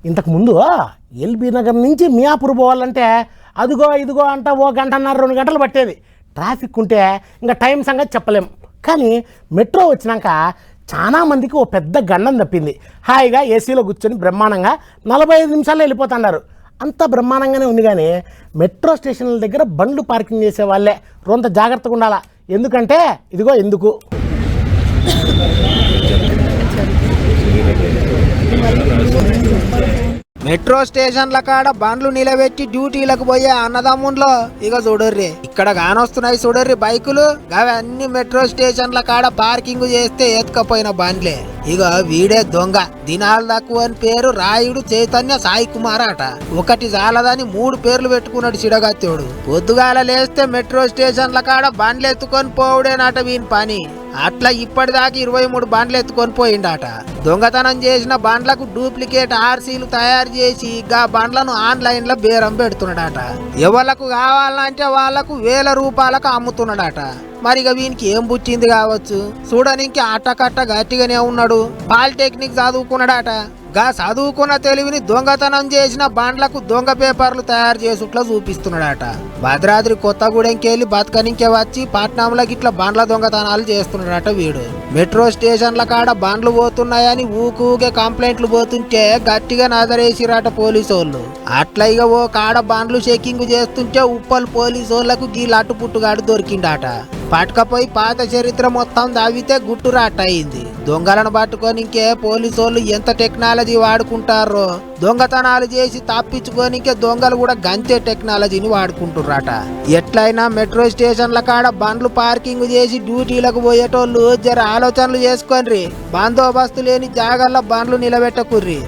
ఇంతకుముందు ఎల్బీ నగర్ నుంచి మియాపూర్ పోవాలంటే అదిగో ఇదిగో అంట ఓ గంటన్నర 2 గంటలు పట్టేది. ట్రాఫిక్ ఉంటే ఇంకా టైం సంగతి చెప్పలేం. కానీ మెట్రో వచ్చినాక చాలా మందికి ఓ పెద్ద గండం తప్పింది. హాయిగా ఏసీలో కూర్చొని బ్రహ్మాండంగా 45 నిమిషాల్లో వెళ్ళిపోతున్నారు. అంత బ్రహ్మాండంగానే ఉంది. కానీ మెట్రో స్టేషన్ల దగ్గర బండ్లు పార్కింగ్ చేసే వాళ్ళే కొంత జాగ్రత్తగా ఉండాలా. ఎందుకంటే ఇదిగో ఎందుకు మెట్రో స్టేషన్ల కాడ బండ్లు నిలబెట్టి డ్యూటీలకు పోయే అన్నదమ్ముల్లో ఇక చూడర్రి ఇక్కడ కానొస్తున్నాయి చూడర్రి బైకులు. అవి అన్ని మెట్రో స్టేషన్ల కాడ పార్కింగ్ చేస్తే ఎత్తుకపోయిన బండ్లే. ఇక వీడే దొంగ. దినాలు తక్కువ అని పేరు రాయుడు చైతన్య సాయి కుమార్ అట. ఒకటి చాలదని 3 పేర్లు పెట్టుకున్నాడు చిడగత్తోడు. పొద్దుగాల లేస్తే మెట్రో స్టేషన్ల కాడ బండ్లు ఎత్తుకొని పోవుడేనట వీని పని. అట్లా ఇప్పటిదాకా 23 బండ్లు ఎత్తుకొని పోయిండట. దొంగతనం చేసిన బండ్లకు డూప్లికేట్ ఆర్సీలు తయారు చేసి గా బండ్లను ఆన్లైన్ లో బేరం పెడుతున్నాడట. ఎవరికి కావాలంటే వాళ్లకు 1000 రూపాయలకు అమ్ముతున్నాడట. మరిగా వీనికి ఏం పుట్టింది కావచ్చు. చూడనికి అట్టకట్ట గట్టిగానే ఉన్నాడు. పాలిటెక్నిక్ చదువుకున్నాడట. గా చదువుకున్న తెలివిని దొంగతనం చేసిన బండ్లకు దొంగ పేపర్లు తయారు చేసుట్లా చూపిస్తున్నాడట. భద్రాద్రి కొత్తగూడెంకెళ్ళి బతకనికే వచ్చి పట్నంలో గిట్ల బండ్ల దొంగతనాలు చేస్తున్నాడట వీడు. మెట్రో స్టేషన్ల కాడ బండ్లు పోతున్నాయని ఊకే కంప్లైంట్లు పోతుంటే గట్టిగా నజరేసిరట పోలీసోళ్ళు. అట్లా ఇక ఓ కాడ బండ్లు చెకింగ్ చేస్తుంటే ఉప్పల్ పోలీసోళ్లకు గీ లట్టుపుట్టుగాడు దొరికిండట. పట్టుకపోయి పాత చరిత్ర మొత్తం దావితే గుట్టురాట అయింది. దొంగలను పట్టుకొని ఇంకే పోలీసోళ్ళు ఎంత టెక్నాలజీ వాడుకుంటారో దొంగతనాలు చేసి తప్పించుకోనికే దొంగలు కూడా గంతే టెక్నాలజీని వాడుకుంటుర్రట. ఎట్లయినా మెట్రో స్టేషన్ల కాడ బండ్లు పార్కింగ్ చేసి డ్యూటీలకు పోయేటోళ్ళు జర ఆలోచనలు చేసుకోండి. బందోబస్తు లేని జాగాల్లో బండ్లు నిలబెట్టకుర్రి.